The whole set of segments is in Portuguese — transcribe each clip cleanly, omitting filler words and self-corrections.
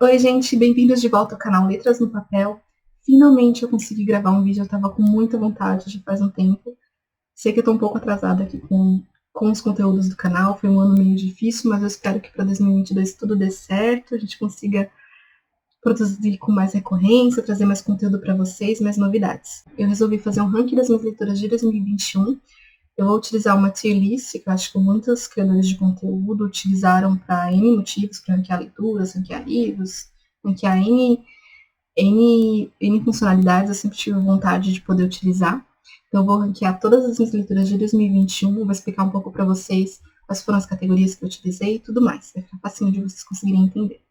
Oi, gente, bem-vindos de volta ao canal Letras no Papel. Finalmente eu consegui gravar um vídeo, eu tava com muita vontade já faz um tempo. Sei que eu tô um pouco atrasada aqui com os conteúdos do canal, foi um ano meio difícil, mas eu espero que para 2022 tudo dê certo, a gente consiga produzir com mais recorrência, trazer mais conteúdo para vocês, mais novidades. Eu resolvi fazer um ranking das minhas leituras de 2021. Eu vou utilizar uma tier list, que eu acho que muitos criadores de conteúdo utilizaram para N motivos, para ranquear leituras, ranquear livros, ranquear N funcionalidades, eu sempre tive vontade de poder utilizar. Então, eu vou ranquear todas as minhas leituras de 2021, vou explicar um pouco para vocês quais foram as categorias que eu utilizei e tudo mais. Vai ficar facinho de vocês conseguirem entender.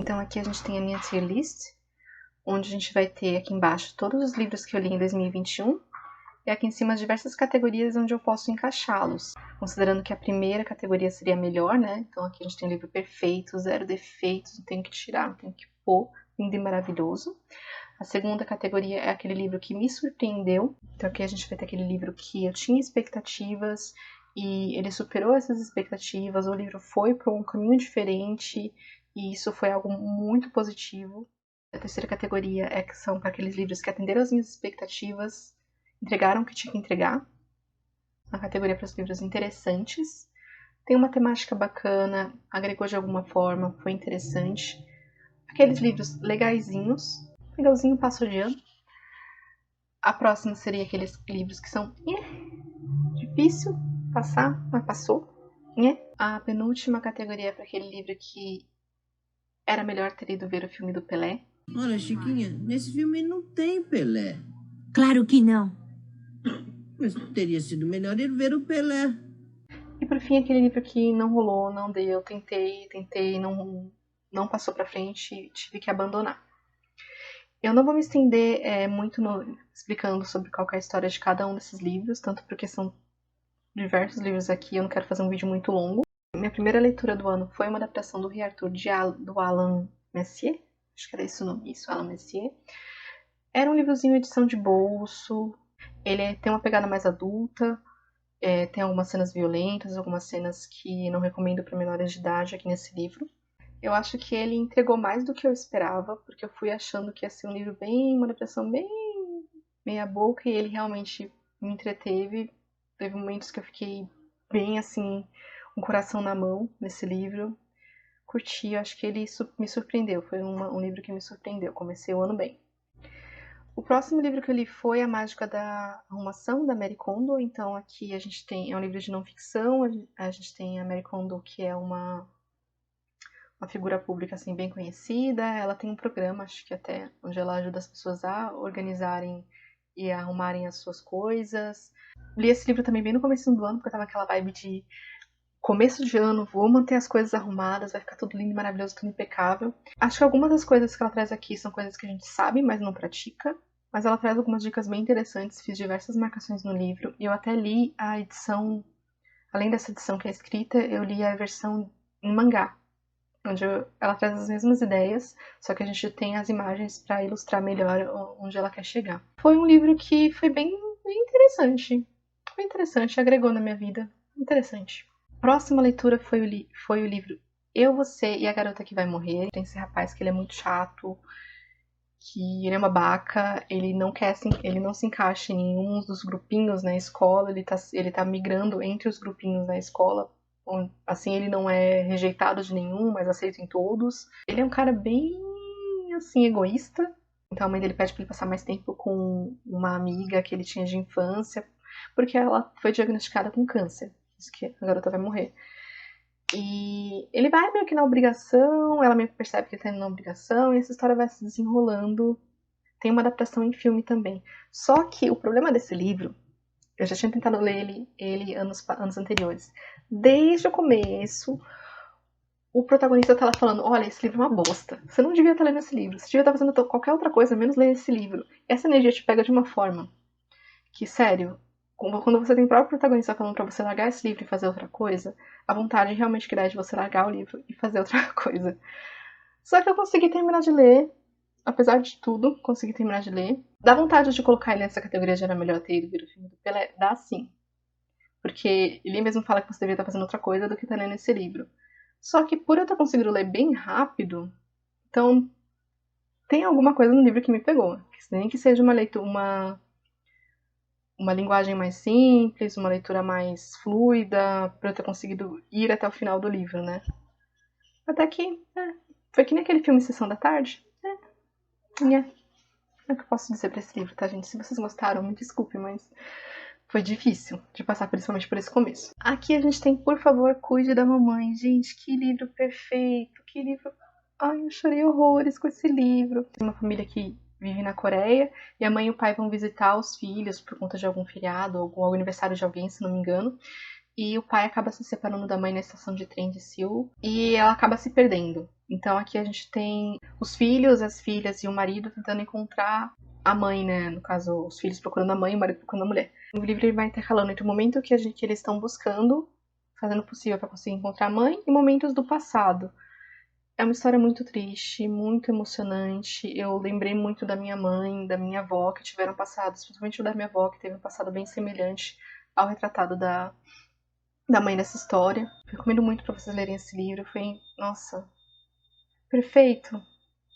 Então, aqui a gente tem a minha tier list, onde a gente vai ter aqui embaixo todos os livros que eu li em 2021 e aqui em cima as diversas categorias onde eu posso encaixá-los. Considerando que a primeira categoria seria a melhor, né? Então aqui a gente tem livro perfeito, zero defeitos, não tem que tirar, não tem que pôr, lindo e maravilhoso. A segunda categoria é aquele livro que me surpreendeu. Então aqui a gente vai ter aquele livro que eu tinha expectativas e ele superou essas expectativas, o livro foi para um caminho diferente e isso foi algo muito positivo. A terceira categoria são para aqueles livros que atenderam às minhas expectativas, entregaram o que tinha que entregar. Uma categoria para os livros interessantes. Tem uma temática bacana, agregou de alguma forma, foi interessante. Aqueles livros legaisinhos, legalzinho, passou de ano. A próxima seria aqueles livros que são difícil passar, mas passou. A penúltima categoria é para aquele livro que era melhor ter ido ver o filme do Pelé. Olha, Chiquinha, nesse filme não tem Pelé. Claro que não. Mas teria sido melhor ir ver o Pelé. E por fim, aquele livro que não rolou, não deu, tentei, não passou pra frente, tive que abandonar. Eu não vou me estender muito explicando sobre qual é a história de cada um desses livros, tanto porque são diversos livros aqui, eu não quero fazer um vídeo muito longo. Minha primeira leitura do ano foi uma adaptação do Rei Arthur do Alain Messier, acho que era esse o nome, isso, Alain Messier. Era um livrozinho edição de bolso, ele tem uma pegada mais adulta, tem algumas cenas violentas, algumas cenas que não recomendo para menores de idade aqui nesse livro. Eu acho que ele entregou mais do que eu esperava, porque eu fui achando que ia ser um livro uma adaptação bem meia boca, e ele realmente me entreteve. Teve momentos que eu fiquei bem assim, um coração na mão nesse livro. Curti, eu acho que ele me surpreendeu, foi um livro que me surpreendeu, comecei o ano bem. O próximo livro que eu li foi A Mágica da Arrumação, da Mary Kondo. Então aqui a gente tem, é um livro de não ficção, a gente tem a Mary Kondo, que é uma figura pública assim bem conhecida. Ela tem um programa, acho que até, onde ela ajuda as pessoas a organizarem e a arrumarem as suas coisas. Li esse livro também bem no começo do ano, porque eu tava naquela vibe de começo de ano, vou manter as coisas arrumadas, vai ficar tudo lindo e maravilhoso, tudo impecável. Acho que algumas das coisas que ela traz aqui são coisas que a gente sabe, mas não pratica. Mas ela traz algumas dicas bem interessantes, fiz diversas marcações no livro. E eu até li a edição, além dessa edição que é escrita, eu li a versão em mangá, onde ela traz as mesmas ideias, só que a gente tem as imagens para ilustrar melhor onde ela quer chegar. Foi um livro que foi bem interessante. Foi interessante, agregou na minha vida. Interessante. Próxima leitura foi o livro Eu, Você e a Garota que Vai Morrer. Tem esse rapaz que ele é muito chato, que ele é uma babaca, ele não se encaixa em nenhum dos grupinhos na escola, ele tá migrando entre os grupinhos na escola, assim, ele não é rejeitado de nenhum, mas aceito em todos. Ele é um cara bem, assim, egoísta, então a mãe dele pede pra ele passar mais tempo com uma amiga que ele tinha de infância, porque ela foi diagnosticada com câncer, diz que a garota vai morrer. E ele vai meio que na obrigação, ela meio que percebe que ele tá indo na obrigação, e essa história vai se desenrolando. Tem uma adaptação em filme também. Só que o problema desse livro, eu já tinha tentado ler ele anos anteriores. Desde o começo, o protagonista tá lá falando, olha, esse livro é uma bosta. Você não devia estar lendo esse livro. Você devia estar fazendo qualquer outra coisa, menos ler esse livro. Essa energia te pega de uma forma que, sério, quando você tem o próprio protagonista falando pra você largar esse livro e fazer outra coisa, a vontade realmente que dá é de você largar o livro e fazer outra coisa. Só que eu consegui terminar de ler, apesar de tudo, consegui terminar de ler. Dá vontade de colocar ele nessa categoria de era melhor ter ido ver o filme do Pelé? Dá sim. Porque ele mesmo fala que você deveria estar fazendo outra coisa do que estar lendo esse livro. Só que por eu estar conseguindo ler bem rápido, Então, tem alguma coisa no livro que me pegou. Nem que seja uma leitura, uma linguagem mais simples, uma leitura mais fluida, para eu ter conseguido ir até o final do livro, né? Até que, foi que nem aquele filme Sessão da Tarde. É o que eu posso dizer pra esse livro, tá, gente? Se vocês gostaram, me desculpe, mas foi difícil de passar principalmente por esse começo. Aqui a gente tem Por Favor, Cuide da Mamãe. Gente, que livro perfeito, que livro... Ai, eu chorei horrores com esse livro. Tem uma família que vive na Coreia e a mãe e o pai vão visitar os filhos por conta de algum feriado, algum aniversário de alguém, se não me engano. E o pai acaba se separando da mãe na estação de trem de Seul e ela acaba se perdendo. Então aqui a gente tem os filhos, as filhas e o marido tentando encontrar a mãe, né? No caso, os filhos procurando a mãe e o marido procurando a mulher. O livro ele vai intercalando entre o momento que eles estão buscando, fazendo o possível para conseguir encontrar a mãe, e momentos do passado. É uma história muito triste, muito emocionante. Eu lembrei muito da minha mãe, da minha avó, que tiveram passados, principalmente o da minha avó, que teve um passado bem semelhante ao retratado da mãe dessa história. Recomendo muito para vocês lerem esse livro. Foi, nossa, perfeito.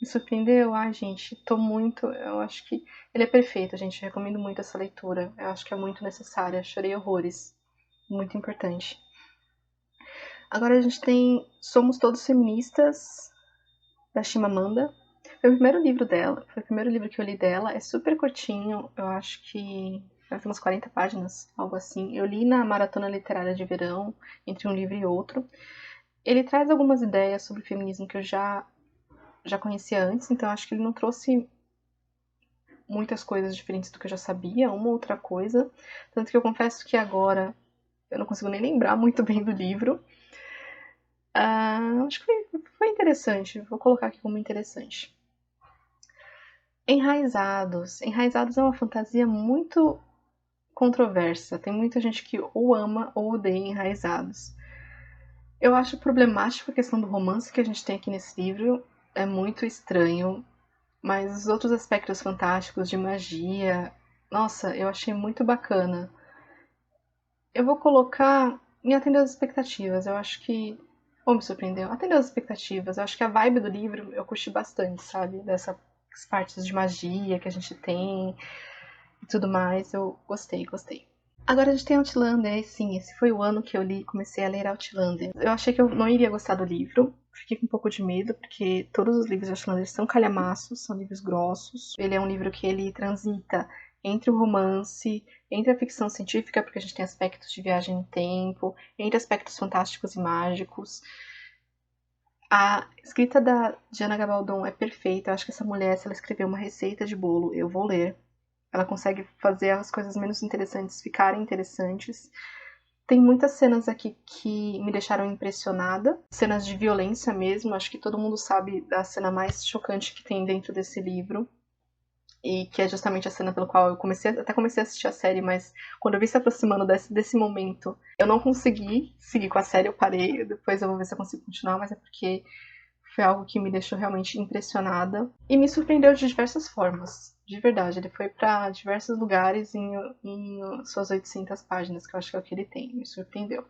Me surpreendeu. Ai, gente, eu acho que ele é perfeito, gente. Eu recomendo muito essa leitura. Eu acho que é muito necessária. Chorei horrores. Muito importante. Agora a gente tem Somos Todos Feministas, da Chimamanda. Foi o primeiro livro dela. Foi o primeiro livro que eu li dela. É super curtinho. Eu acho que deve ter umas 40 páginas, algo assim. Eu li na Maratona Literária de Verão, entre um livro e outro. Ele traz algumas ideias sobre feminismo que eu já conhecia antes, então acho que ele não trouxe muitas coisas diferentes do que eu já sabia, uma outra coisa. Tanto que eu confesso que agora eu não consigo nem lembrar muito bem do livro. Acho que foi interessante, vou colocar aqui como interessante. Enraizados. Enraizados é uma fantasia muito controversa. Tem muita gente que ou ama ou odeia Enraizados. Eu acho problemático a questão do romance que a gente tem aqui nesse livro. É muito estranho. Mas os outros aspectos fantásticos de magia, nossa, eu achei muito bacana. Eu vou colocar em Atender às Expectativas. Eu acho que... Ou me surpreendeu. Atender às Expectativas. Eu acho que a vibe do livro eu curti bastante, sabe? Dessas partes de magia que a gente tem e tudo mais. Eu gostei, gostei. Agora a gente tem Outlander, sim, esse foi o ano que eu li, comecei a ler Outlander. Eu achei que eu não iria gostar do livro, fiquei com um pouco de medo, porque todos os livros de Outlander são calhamaços, são livros grossos. Ele é um livro que ele transita entre o romance, entre a ficção científica, porque a gente tem aspectos de viagem no tempo, entre aspectos fantásticos e mágicos. A escrita da Diana Gabaldon é perfeita, eu acho que essa mulher, se ela escrever uma receita de bolo, eu vou ler. Ela consegue fazer as coisas menos interessantes ficarem interessantes. Tem muitas cenas aqui que me deixaram impressionada. Cenas de violência mesmo. Acho que todo mundo sabe da cena mais chocante que tem dentro desse livro. E que é justamente a cena pelo qual eu até comecei a assistir a série, mas quando eu vi se aproximando desse momento, eu não consegui seguir com a série, eu parei. Depois eu vou ver se eu consigo continuar, mas é porque foi algo que me deixou realmente impressionada e me surpreendeu de diversas formas. De verdade, ele foi para diversos lugares em suas 800 páginas, que eu acho que é o que ele tem. Me surpreendeu.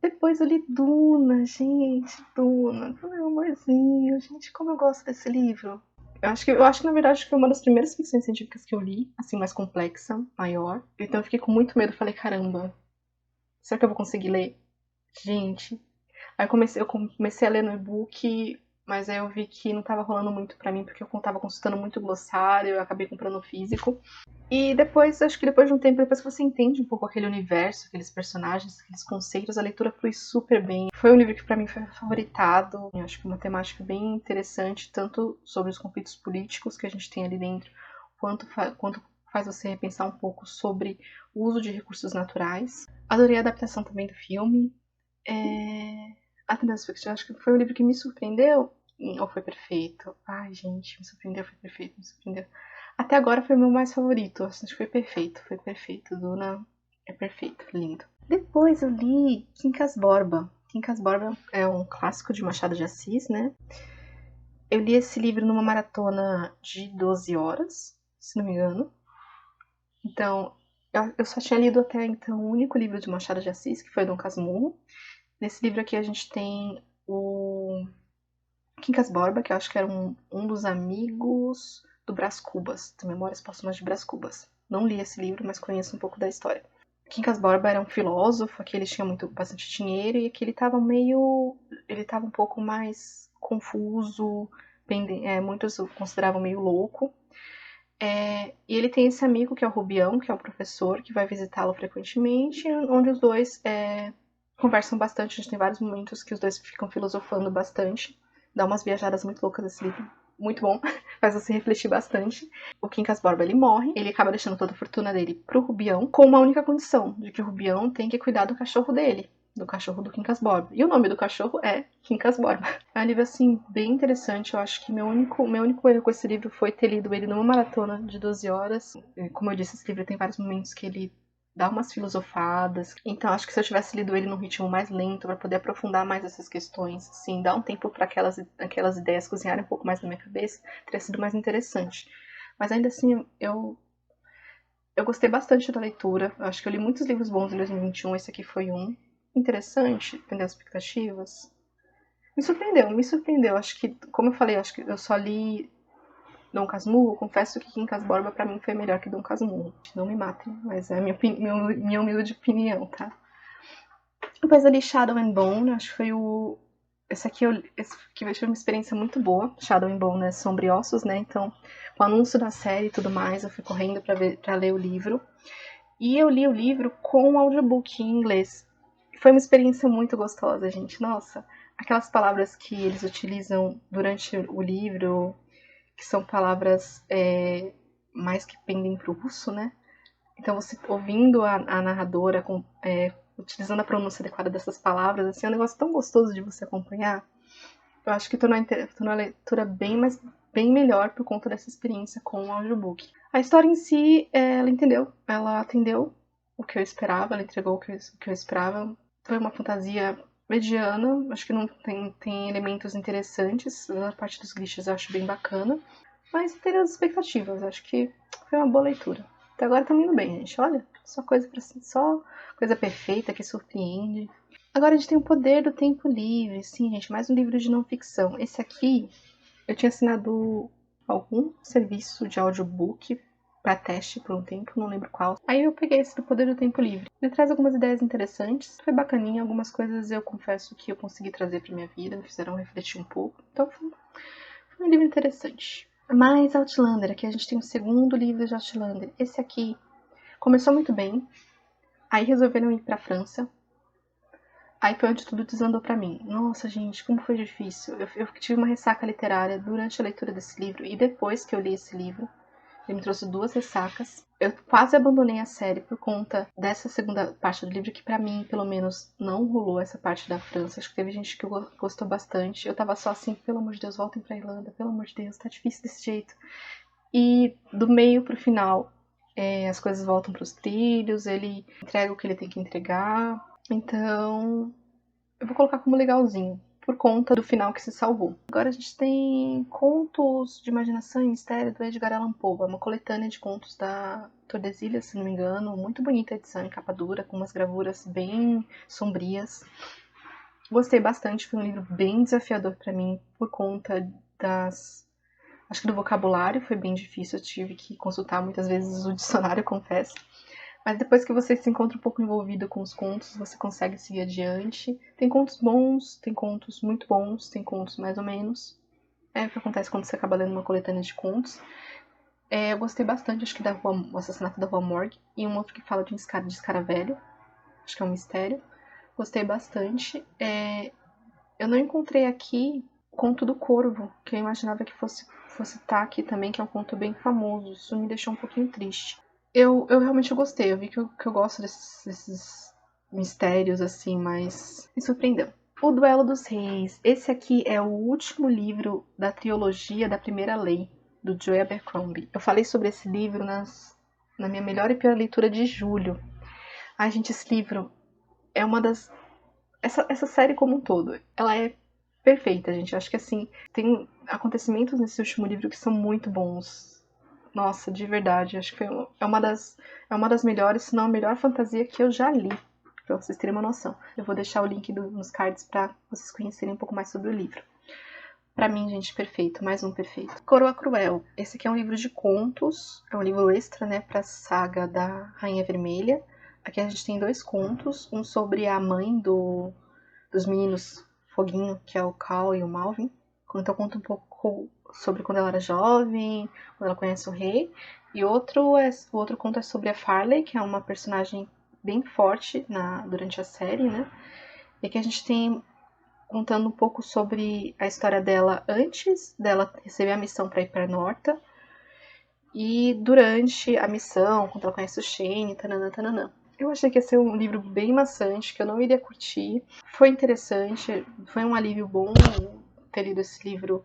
Depois eu li Duna, gente. Duna é um amorzinho. Gente, como eu gosto desse livro. Eu acho que na verdade foi uma das primeiras ficções científicas que eu li, assim, mais complexa, maior. Então eu fiquei com muito medo. Falei, caramba, será que eu vou conseguir ler? Gente, aí eu comecei a ler no e-book, mas aí eu vi que não tava rolando muito pra mim, porque eu tava consultando muito glossário, eu acabei comprando o físico. E depois, acho que depois de um tempo, depois que você entende um pouco aquele universo, aqueles personagens, aqueles conceitos, a leitura flui super bem. Foi um livro que pra mim foi favoritado. Eu acho que é uma temática bem interessante, tanto sobre os conflitos políticos que a gente tem ali dentro, quanto faz você repensar um pouco sobre o uso de recursos naturais. Adorei a adaptação também do filme. Atendance Fiction, acho que foi um livro que me surpreendeu. Ou foi perfeito? Ai, gente, me surpreendeu, foi perfeito, me surpreendeu. Até agora foi o meu mais favorito. Acho que foi perfeito, foi perfeito. Duna é perfeito, lindo. Depois eu li Quincas Borba. Quincas Borba é um clássico de Machado de Assis, né? Eu li esse livro numa maratona de 12 horas, se não me engano. Então, eu só tinha lido até então o único livro de Machado de Assis, que foi Dom Casmurro. Nesse livro aqui a gente tem Quincas Borba, que eu acho que era um dos amigos do Brás Cubas, de Memórias Póstumas de Brás Cubas. Não li esse livro, mas conheço um pouco da história. Quincas Borba era um filósofo, aqui ele tinha bastante dinheiro, e aqui ele estava um pouco mais confuso, muitos o consideravam meio louco. E ele tem esse amigo que é o Rubião, que é o professor, que vai visitá-lo frequentemente, onde os dois conversam bastante. A gente tem vários momentos que os dois ficam filosofando bastante. Dá umas viajadas muito loucas esse livro. Muito bom, faz você refletir bastante. O Quincas Borba, ele morre, ele acaba deixando toda a fortuna dele pro Rubião, com uma única condição, de que o Rubião tem que cuidar do cachorro dele, do cachorro do Quincas Borba. E o nome do cachorro é Quincas Borba. É um livro, assim, bem interessante. Eu acho que meu único erro com esse livro foi ter lido ele numa maratona de 12 horas. Como eu disse, esse livro tem vários momentos que ele dá umas filosofadas. Então, acho que se eu tivesse lido ele num ritmo mais lento, para poder aprofundar mais essas questões, assim, dar um tempo para aquelas ideias cozinharem um pouco mais na minha cabeça, teria sido mais interessante. Mas ainda assim, eu gostei bastante da leitura. Eu acho que eu li muitos livros bons em 2021, esse aqui foi um. Interessante, entendeu as expectativas. Me surpreendeu. Acho que, como eu falei, acho que eu só li Dom Casmurro. Confesso que Quincas Borba pra mim foi melhor que Dom Casmurro. Não me matem, mas é a minha humilde opinião, tá? Depois eu li Shadow and Bone, acho que foi o... Esse aqui foi uma experiência muito boa. Shadow and Bone é Sombriossos, né? Então, com o anúncio da série e tudo mais, eu fui correndo pra ler o livro. E eu li o livro com o audiobook em inglês. Foi uma experiência muito gostosa, gente. Nossa, aquelas palavras que eles utilizam durante o livro, que são palavras mais que pendem para o russo, né? Então, você ouvindo a narradora utilizando a pronúncia adequada dessas palavras, assim, é um negócio tão gostoso de você acompanhar. Eu acho que tornou a leitura bem melhor por conta dessa experiência com o audiobook. A história em si, ela atendeu o que eu esperava, ela entregou o que eu esperava. Foi uma fantasia mediana, acho que não tem elementos interessantes. A parte dos glitches eu acho bem bacana, mas tem as expectativas, acho que foi uma boa leitura. Até agora tá indo bem, gente, olha, só coisa perfeita que surpreende. Agora a gente tem o Poder do Tempo Livre, sim, gente, mais um livro de não ficção. Esse aqui, eu tinha assinado algum serviço de audiobook para teste por um tempo, não lembro qual. Aí eu peguei esse do Poder do Tempo Livre. Ele traz algumas ideias interessantes, foi bacaninha, algumas coisas eu confesso que eu consegui trazer para minha vida, me fizeram refletir um pouco. Então foi um livro interessante. Mas Outlander, aqui a gente tem o segundo livro de Outlander. Esse aqui começou muito bem, aí resolveram ir pra França. Aí foi onde tudo desandou pra mim. Nossa, gente, como foi difícil. Eu tive uma ressaca literária durante a leitura desse livro e depois que eu li esse livro. Ele me trouxe 2 ressacas. Eu quase abandonei a série por conta dessa segunda parte do livro, que pra mim, pelo menos, não rolou essa parte da França. Acho que teve gente que gostou bastante. Eu tava só assim, pelo amor de Deus, voltem pra Irlanda. Pelo amor de Deus, tá difícil desse jeito. E do meio pro final, as coisas voltam pros trilhos, ele entrega o que ele tem que entregar. Então, eu vou colocar como legalzinho, por conta do final que se salvou. Agora a gente tem Contos de Imaginação e Mistério do Edgar Allan Poe. É uma coletânea de contos da Tordesilhas, se não me engano. Muito bonita a edição em capa dura, com umas gravuras bem sombrias. Gostei bastante, foi um livro bem desafiador para mim, por conta acho que do vocabulário foi bem difícil, eu tive que consultar muitas vezes o dicionário, confesso. Mas depois que você se encontra um pouco envolvido com os contos, você consegue seguir adiante. Tem contos bons, tem contos muito bons, tem contos mais ou menos. É o que acontece quando você acaba lendo uma coletânea de contos. Eu gostei bastante, acho que o assassinato da Rua Morgue, e um outro que fala de escaravelho, acho que é um mistério. Gostei bastante. Eu não encontrei aqui o Conto do Corvo, que eu imaginava que fosse estar aqui também, que é um conto bem famoso. Isso me deixou um pouquinho triste. Eu realmente gostei, eu vi que eu gosto desses mistérios, assim, mas me surpreendeu. O Duelo dos Reis. Esse aqui é o último livro da trilogia da Primeira Lei, do Joe Abercrombie. Eu falei sobre esse livro na minha melhor e pior leitura de julho. Ai, gente, esse livro é uma das... Essa série como um todo, ela é perfeita, gente. Eu acho que, assim, tem acontecimentos nesse último livro que são muito bons. Nossa, de verdade, acho que é uma das melhores, se não a melhor fantasia que eu já li, pra vocês terem uma noção. Eu vou deixar o link nos cards pra vocês conhecerem um pouco mais sobre o livro. Pra mim, gente, perfeito. Mais um perfeito. Coroa Cruel. Esse aqui é um livro de contos. É um livro extra, né, pra saga da Rainha Vermelha. Aqui a gente tem 2 contos. Um sobre a mãe dos meninos Foguinho, que é o Cal e o Malvin. Então conta um pouco sobre quando ela era jovem, quando ela conhece o rei. E o outro conto é sobre a Farley, que é uma personagem bem forte durante a série, né? E aqui a gente tem contando um pouco sobre a história dela antes dela receber a missão para ir para Norta e durante a missão, quando ela conhece o Shane, tananã, tananã. Eu achei que ia ser um livro bem maçante, que eu não iria curtir. Foi interessante, foi um alívio bom ter lido esse livro.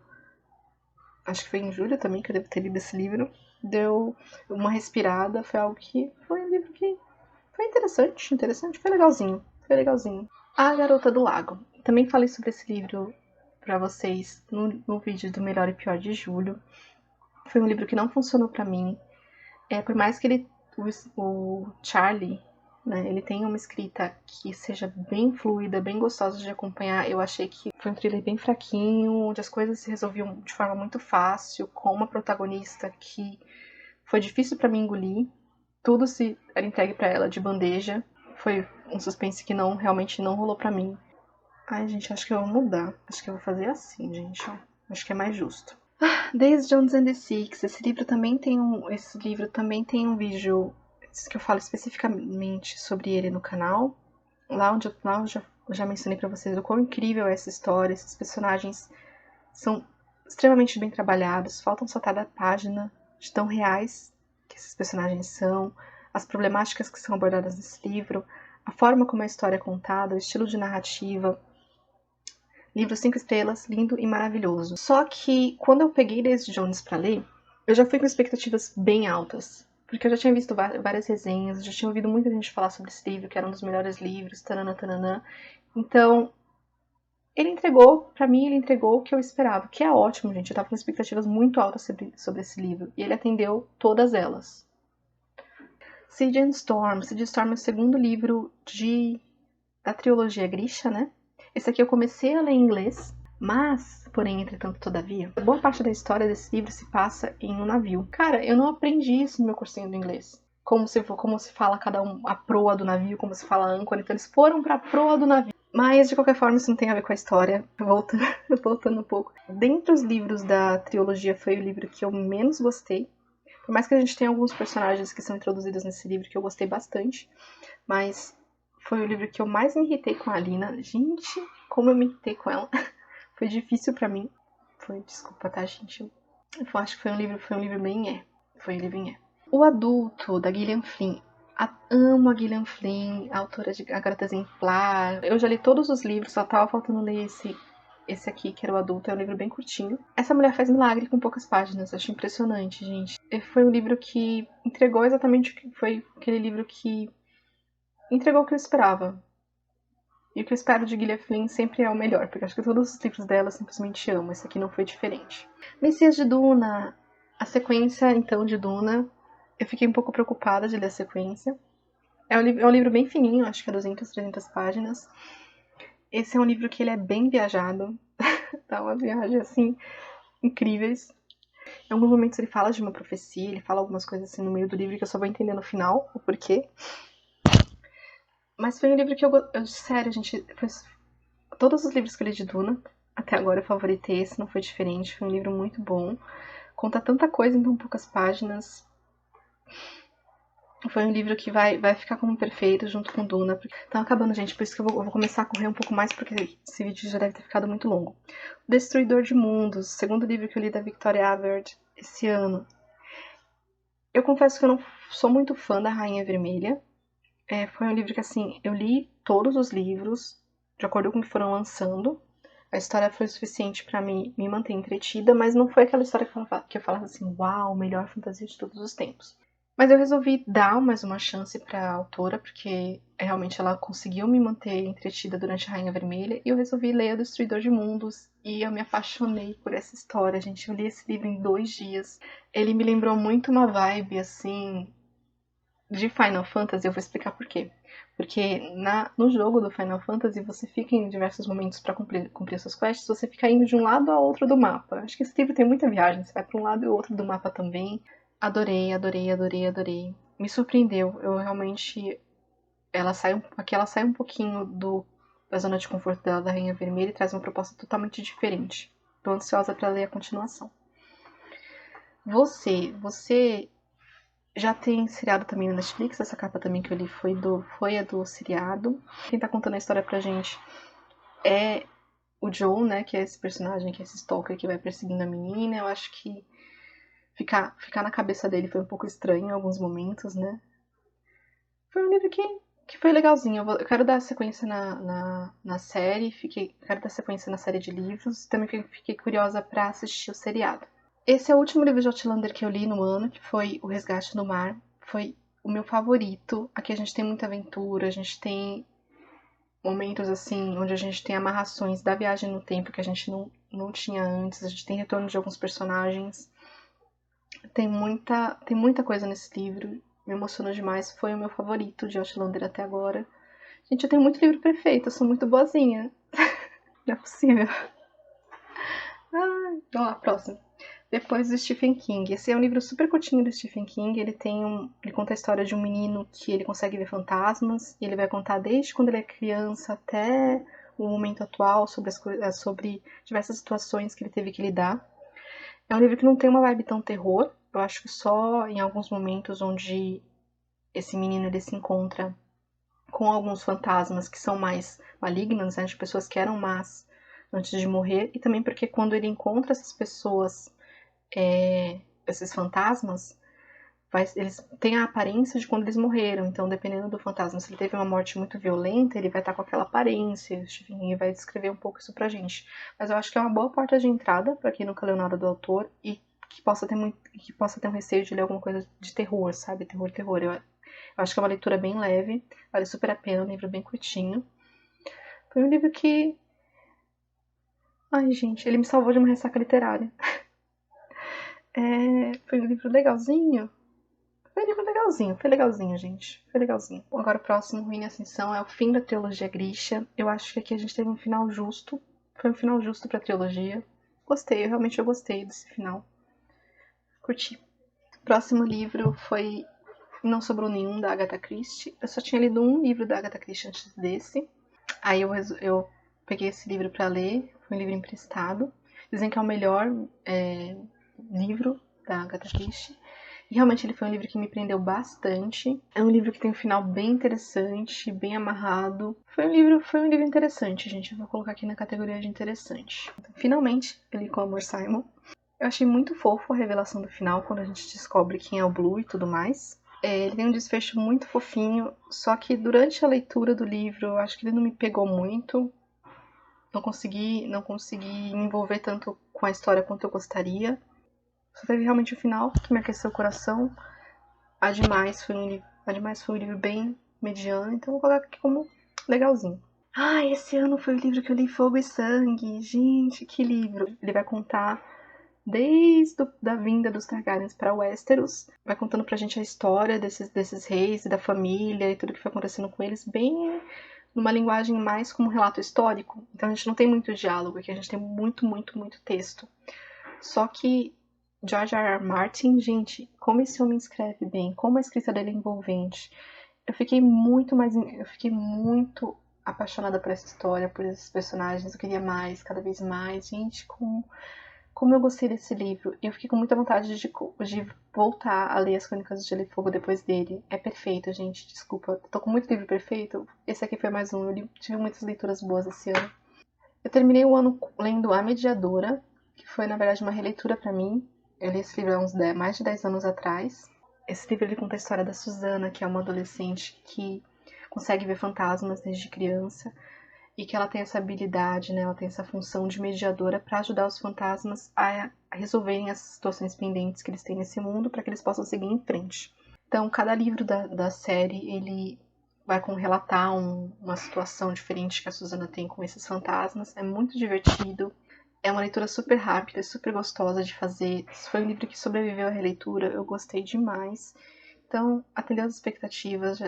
Acho que foi em julho também que eu devo ter lido esse livro. Deu uma respirada, foi algo que foi um livro que foi interessante, foi legalzinho, foi legalzinho. A Garota do Lago. Também falei sobre esse livro para vocês no vídeo do Melhor e Pior de julho. Foi um livro que não funcionou para mim. Por mais que o Charlie, né, ele tenha uma escrita que seja bem fluida, bem gostosa de acompanhar, eu achei que foi um thriller bem fraquinho, onde as coisas se resolviam de forma muito fácil, com uma protagonista que foi difícil para mim engolir. Tudo se era entregue para ela de bandeja. Foi um suspense que realmente não rolou para mim. Ai, gente, acho que eu vou mudar. Acho que eu vou fazer assim, gente, ó. Acho que é mais justo. Days Jones and the Six. Esse livro também tem um vídeo que eu falo especificamente sobre ele no canal. Lá onde eu já mencionei pra vocês o quão incrível é essa história. Esses personagens são extremamente bem trabalhados. Faltam só cada página de tão reais que esses personagens são. As problemáticas que são abordadas nesse livro. A forma como a história é contada, o estilo de narrativa. Livro 5 estrelas, lindo e maravilhoso. Só que quando eu peguei Daisy Jones pra ler, eu já fui com expectativas bem altas. Porque eu já tinha visto várias resenhas, já tinha ouvido muita gente falar sobre esse livro, que era um dos melhores livros, tananã, tananã. Então, ele entregou o que eu esperava, que é ótimo, gente. Eu tava com expectativas muito altas sobre esse livro. E ele atendeu todas elas. Siege and Storm. Siege and Storm é o segundo livro da trilogia Grisha, né? Esse aqui eu comecei a ler em inglês, mas, porém, entretanto, todavia, boa parte da história desse livro se passa em um navio. Cara, eu não aprendi isso no meu cursinho do inglês. Como se fala cada um a proa do navio, como se fala âncora, então eles foram pra proa do navio. Mas, de qualquer forma, isso não tem a ver com a história. Voltando um pouco. Dentre os livros da trilogia, foi o livro que eu menos gostei. Por mais que a gente tenha alguns personagens que são introduzidos nesse livro que eu gostei bastante, mas foi o livro que eu mais me irritei com a Alina. Gente, como eu me irritei com ela. Foi difícil pra mim. Desculpa, tá, gente? Eu acho que foi um livro bem Foi um livro em O Adulto, da Gillian Flynn. Amo a Gillian Flynn, a autora de A Garota Exemplar. Eu já li todos os livros, só tava faltando ler esse aqui, que era O Adulto. É um livro bem curtinho. Essa mulher faz milagre com poucas páginas. Eu acho impressionante, gente. Foi um livro que entregou exatamente o que foi aquele livro que entregou o que eu esperava. E o que eu espero de Gillian Flynn sempre é o melhor, porque acho que todos os livros dela eu simplesmente amo. Esse aqui não foi diferente. Messias de Duna. A sequência, então, de Duna. Eu fiquei um pouco preocupada de ler a sequência. É um livro bem fininho, acho que é 200, 300 páginas. Esse é um livro que ele é bem viajado. Tá uma viagem, assim, incríveis. Em alguns momentos ele fala de uma profecia, ele fala algumas coisas assim no meio do livro que eu só vou entender no final, o porquê. Mas foi um livro que sério, gente, todos os livros que eu li de Duna, até agora eu favoritei, esse não foi diferente, foi um livro muito bom. Conta tanta coisa em tão poucas páginas. Foi um livro que vai ficar como perfeito junto com Duna. Tá acabando, gente, por isso que eu vou começar a correr um pouco mais, porque esse vídeo já deve ter ficado muito longo. Destruidor de Mundos, segundo livro que eu li da Victoria Aveyard esse ano. Eu confesso que eu não sou muito fã da Rainha Vermelha. Foi um livro que, assim, eu li todos os livros, de acordo com o que foram lançando. A história foi o suficiente pra me manter entretida, mas não foi aquela história que eu falava assim, uau, melhor fantasia de todos os tempos. Mas eu resolvi dar mais uma chance pra autora, porque realmente ela conseguiu me manter entretida durante a Rainha Vermelha, e eu resolvi ler O Destruidor de Mundos, e eu me apaixonei por essa história, gente. Eu li esse livro em 2 dias. Ele me lembrou muito uma vibe, assim, de Final Fantasy, eu vou explicar por quê. Porque no jogo do Final Fantasy, você fica em diversos momentos para cumprir suas quests, você fica indo de um lado a outro do mapa. Acho que esse livro tem muita viagem, você vai para um lado e outro do mapa também. Adorei, adorei, adorei, adorei. Me surpreendeu, eu realmente... Aqui ela sai um pouquinho da zona de conforto dela, da Rainha Vermelha, e traz uma proposta totalmente diferente. Tô ansiosa para ler a continuação. Você já tem seriado também na Netflix, essa capa também que eu li foi a do seriado. Quem tá contando a história pra gente é o Joe, né, que é esse personagem, que é esse stalker que vai perseguindo a menina. Eu acho que ficar na cabeça dele foi um pouco estranho em alguns momentos, né. Foi um livro que foi legalzinho. Eu quero dar sequência na série, quero dar sequência na série de livros. Também fiquei curiosa pra assistir o seriado. Esse é o último livro de Outlander que eu li no ano, que foi O Resgate do Mar. Foi o meu favorito. Aqui a gente tem muita aventura, a gente tem momentos assim, onde a gente tem amarrações da viagem no tempo que a gente não tinha antes, a gente tem retorno de alguns personagens. Tem muita coisa nesse livro, me emocionou demais, foi o meu favorito de Outlander até agora. Gente, eu tenho muito livro perfeito, eu sou muito boazinha. Não é possível. Vamos lá, próximo. Depois do Stephen King. Esse é um livro super curtinho do Stephen King. Ele conta a história de um menino que ele consegue ver fantasmas. E ele vai contar desde quando ele é criança até o momento atual sobre diversas situações que ele teve que lidar. É um livro que não tem uma vibe tão terror. Eu acho que só em alguns momentos onde esse menino ele se encontra com alguns fantasmas que são mais malignos, né, de pessoas que eram más antes de morrer. E também porque quando ele encontra essas pessoas, esses fantasmas, eles têm a aparência de quando eles morreram. Então, dependendo do fantasma, se ele teve uma morte muito violenta, ele vai estar com aquela aparência. O Stephen King vai descrever um pouco isso pra gente. Mas eu acho que é uma boa porta de entrada para quem nunca leu nada do autor e que possa ter um receio de ler alguma coisa de terror, sabe? Terror. Eu acho que é uma leitura bem leve, vale super a pena, um livro bem curtinho. Foi um livro que... Ai, gente, ele me salvou de uma ressaca literária. Foi um livro legalzinho. Foi legalzinho, gente. Foi legalzinho. Agora o próximo, Ruína e Ascensão, é o fim da trilogia Grisha. Eu acho que aqui a gente teve um final justo. Foi um final justo pra trilogia. Gostei, eu gostei desse final. Curti. O próximo livro foi Não Sobrou Nenhum, da Agatha Christie. Eu só tinha lido um livro da Agatha Christie antes desse. Aí eu peguei esse livro pra ler. Foi um livro emprestado. Dizem que é o melhor livro da Agatha Christie. E realmente ele foi um livro que me prendeu bastante. É um livro que tem um final bem interessante, bem amarrado. Foi um livro interessante, gente. Eu vou colocar aqui na categoria de interessante. Então, finalmente, eu li com o Amor Simon. Eu achei muito fofo a revelação do final, quando a gente descobre quem é o Blue e tudo mais. Ele tem um desfecho muito fofinho, só que durante a leitura do livro, eu acho que ele não me pegou muito. Não consegui me envolver tanto com a história quanto eu gostaria. Só teve realmente o final que me aqueceu o coração. A Demais foi um livro bem mediano, então vou colocar aqui como legalzinho. Esse ano foi o livro que eu li, Fogo e Sangue. Gente, que livro! Ele vai contar desde a vinda dos Targaryens para Westeros. Vai contando pra gente a história desses reis e da família e tudo que foi acontecendo com eles, bem numa linguagem mais como relato histórico. Então a gente não tem muito diálogo aqui, a gente tem muito, muito, muito texto. Só que George R. R. Martin, gente, como esse homem escreve bem, como a escrita dele é envolvente. Eu fiquei muito apaixonada por essa história, por esses personagens. Eu queria mais, cada vez mais. Gente, como eu gostei desse livro. E eu fiquei com muita vontade de voltar a ler As Crônicas de Gelo e Fogo depois dele. É perfeito, gente, desculpa. Tô com muito livro perfeito. Esse aqui foi mais um. Eu tive muitas leituras boas esse ano. Eu terminei o ano lendo A Mediadora, que foi, na verdade, uma releitura pra mim. Eu li esse livro há mais de 10 anos atrás. Esse livro ele conta a história da Susana, que é uma adolescente que consegue ver fantasmas desde criança e que ela tem essa habilidade, né? Ela tem essa função de mediadora para ajudar os fantasmas a resolverem as situações pendentes que eles têm nesse mundo para que eles possam seguir em frente. Então, cada livro da série ele vai relatar uma situação diferente que a Susana tem com esses fantasmas. É muito divertido. É uma leitura super rápida, super gostosa de fazer. Foi um livro que sobreviveu à releitura, eu gostei demais. Então, atendeu as expectativas.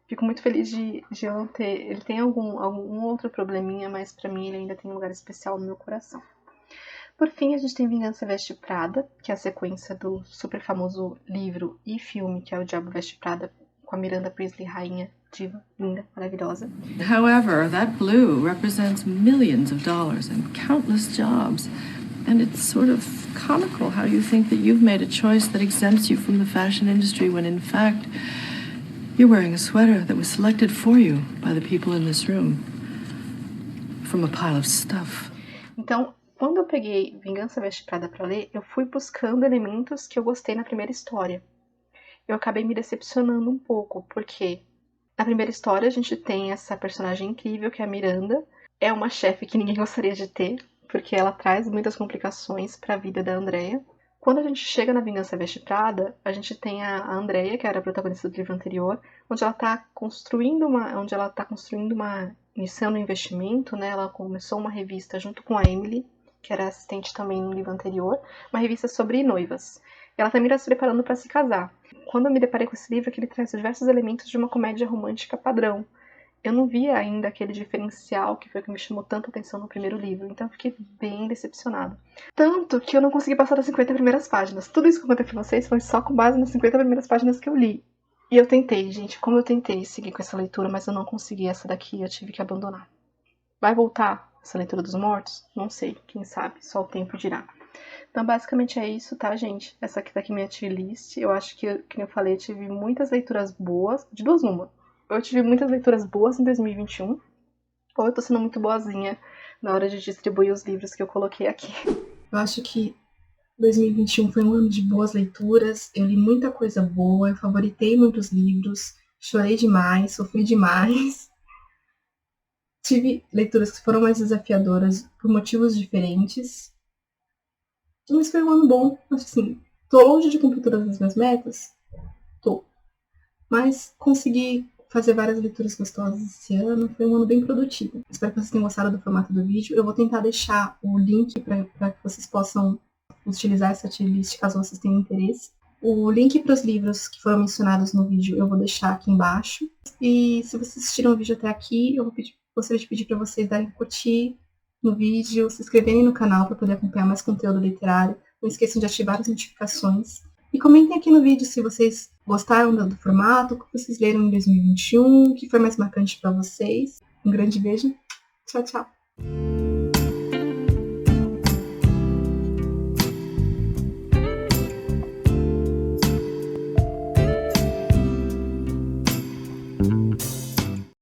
Fico muito feliz de eu não ter... Ele tem algum outro probleminha, mas pra mim ele ainda tem um lugar especial no meu coração. Por fim, a gente tem Vingança Veste Prada, que é a sequência do super famoso livro e filme, que é O Diabo Veste Prada, com a Miranda Priestly, rainha, diva, linda, maravilhosa. However, that blue represents millions of dollars and countless jobs. And it's sort of comical how you think that you've made a choice that exempts you from the fashion industry when in fact you're wearing a sweater that was selected for you by the people in this room from a pile of stuff. Então, quando eu peguei Vingança Veste Prada pra ler, eu fui buscando elementos que eu gostei na primeira história. Eu acabei me decepcionando um pouco, porque na primeira história a gente tem essa personagem incrível que é a Miranda. É uma chefe que ninguém gostaria de ter, porque ela traz muitas complicações para a vida da Andrea. Quando a gente chega na Vingança Veste Prada, a gente tem a Andrea, que era a protagonista do livro anterior, onde ela está construindo uma iniciando um investimento, né? Ela começou uma revista junto com a Emily, que era assistente também no livro anterior, uma revista sobre noivas. Ela também está se preparando para se casar. Quando eu me deparei com esse livro, ele traz diversos elementos de uma comédia romântica padrão. Eu não via ainda aquele diferencial que foi o que me chamou tanta atenção no primeiro livro, então eu fiquei bem decepcionada. Tanto que eu não consegui passar das 50 primeiras páginas. Tudo isso que eu contei pra vocês foi só com base nas 50 primeiras páginas que eu li. E eu tentei, gente, como eu tentei seguir com essa leitura, mas eu não consegui. Essa daqui eu tive que abandonar. Vai voltar essa leitura dos mortos? Não sei, quem sabe, só o tempo dirá. Então, basicamente é isso, tá, gente? Essa aqui tá aqui minha tier list. Eu acho que, como eu falei, eu tive muitas leituras boas, de duas uma. Eu tive muitas leituras boas em 2021, ou eu tô sendo muito boazinha na hora de distribuir os livros que eu coloquei aqui. Eu acho que 2021 foi um ano de boas leituras, eu li muita coisa boa, eu favoritei muitos livros, chorei demais, sofri demais. Tive leituras que foram mais desafiadoras por motivos diferentes. Mas foi um ano bom. Acho assim, tô longe de cumprir todas as minhas metas? Tô. Mas consegui fazer várias leituras gostosas esse ano. Foi um ano bem produtivo. Espero que vocês tenham gostado do formato do vídeo. Eu vou tentar deixar o link para que vocês possam utilizar essa tier list caso vocês tenham interesse. O link para os livros que foram mencionados no vídeo eu vou deixar aqui embaixo. E se vocês assistiram o vídeo até aqui, eu gostaria de pedir para vocês darem curtir no vídeo, se inscreverem no canal para poder acompanhar mais conteúdo literário. Não esqueçam de ativar as notificações. E comentem aqui no vídeo se vocês gostaram do formato, o que vocês leram em 2021, o que foi mais marcante para vocês. Um grande beijo. Tchau, tchau.